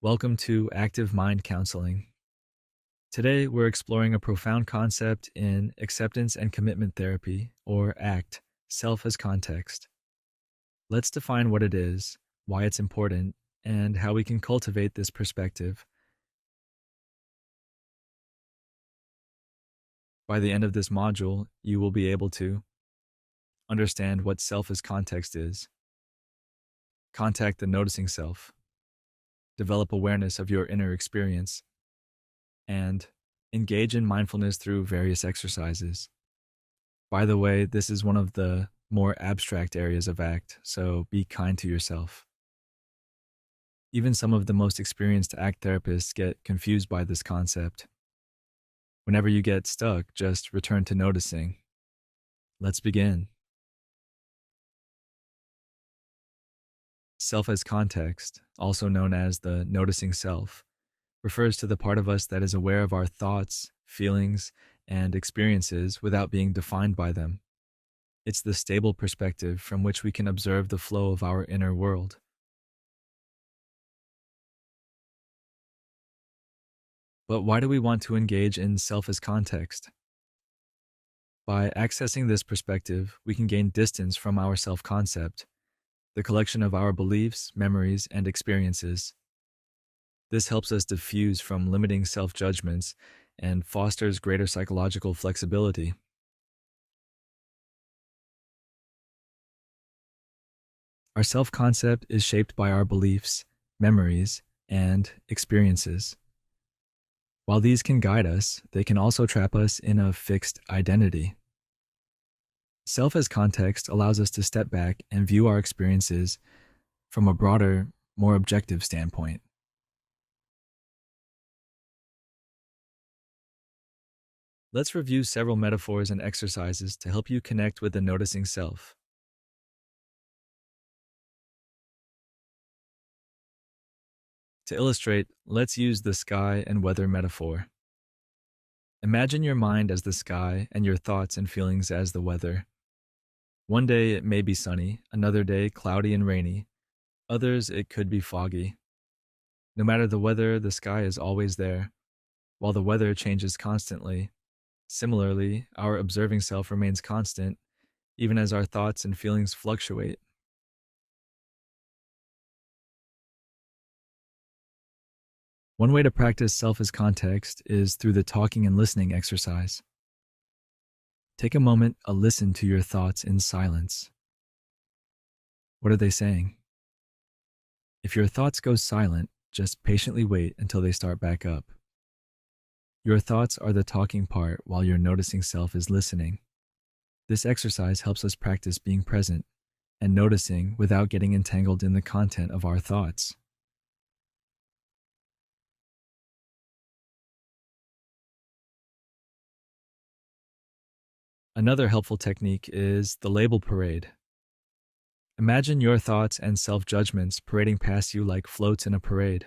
Welcome to ActiveMind Counseling. Today, we're exploring a profound concept in acceptance and commitment therapy, or ACT, self as context. Let's define what it is, why it's important, and how we can cultivate this perspective. By the end of this module, you will be able to understand what self as context is, contact the noticing self, develop awareness of your inner experience, and engage in mindfulness through various exercises. By the way, this is one of the more abstract areas of ACT, so be kind to yourself. Even some of the most experienced ACT therapists get confused by this concept. Whenever you get stuck, just return to noticing. Let's begin. Self as context, also known as the noticing self, refers to the part of us that is aware of our thoughts, feelings, and experiences without being defined by them. It's the stable perspective from which we can observe the flow of our inner world. But why do we want to engage in self as context? By accessing this perspective, we can gain distance from our self-concept, the collection of our beliefs, memories, and experiences. This helps us diffuse from limiting self-judgments and fosters greater psychological flexibility. Our self-concept is shaped by our beliefs, memories, and experiences. While these can guide us, they can also trap us in a fixed identity. Self as context allows us to step back and view our experiences from a broader, more objective standpoint. Let's review several metaphors and exercises to help you connect with the noticing self. To illustrate, let's use the sky and weather metaphor. Imagine your mind as the sky and your thoughts and feelings as the weather. One day it may be sunny, another day cloudy and rainy, others it could be foggy. No matter the weather, the sky is always there, while the weather changes constantly. Similarly, our observing self remains constant, even as our thoughts and feelings fluctuate. One way to practice self as context is through the talking and listening exercise. Take a moment to listen to your thoughts in silence. What are they saying? If your thoughts go silent, just patiently wait until they start back up. Your thoughts are the talking part while your noticing self is listening. This exercise helps us practice being present and noticing without getting entangled in the content of our thoughts. Another helpful technique is the label parade. Imagine your thoughts and self-judgments parading past you like floats in a parade.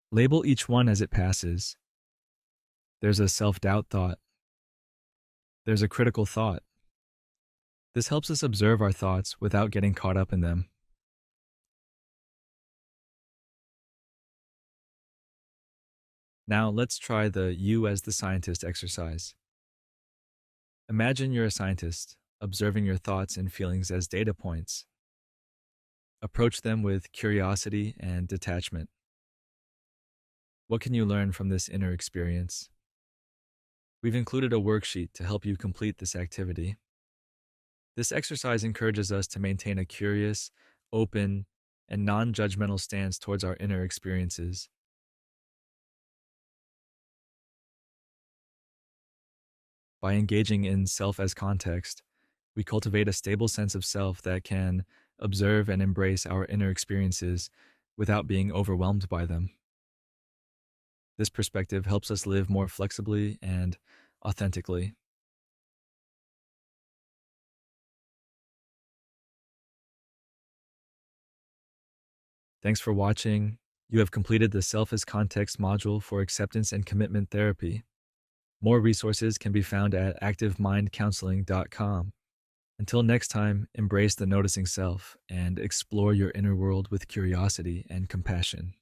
Label each one as it passes. There's a self-doubt thought. There's a critical thought. This helps us observe our thoughts without getting caught up in them. Now let's try the you as the scientist exercise. Imagine you're a scientist, observing your thoughts and feelings as data points. Approach them with curiosity and detachment. What can you learn from this inner experience? We've included a worksheet to help you complete this activity. This exercise encourages us to maintain a curious, open, and non-judgmental stance towards our inner experiences. By engaging in self as context, we cultivate a stable sense of self that can observe and embrace our inner experiences without being overwhelmed by them. This perspective helps us live more flexibly and authentically. Thanks for watching. You have completed the Self as Context module for acceptance and commitment therapy. More resources can be found at ActiveMindCounseling.com. Until next time, embrace the noticing self and explore your inner world with curiosity and compassion.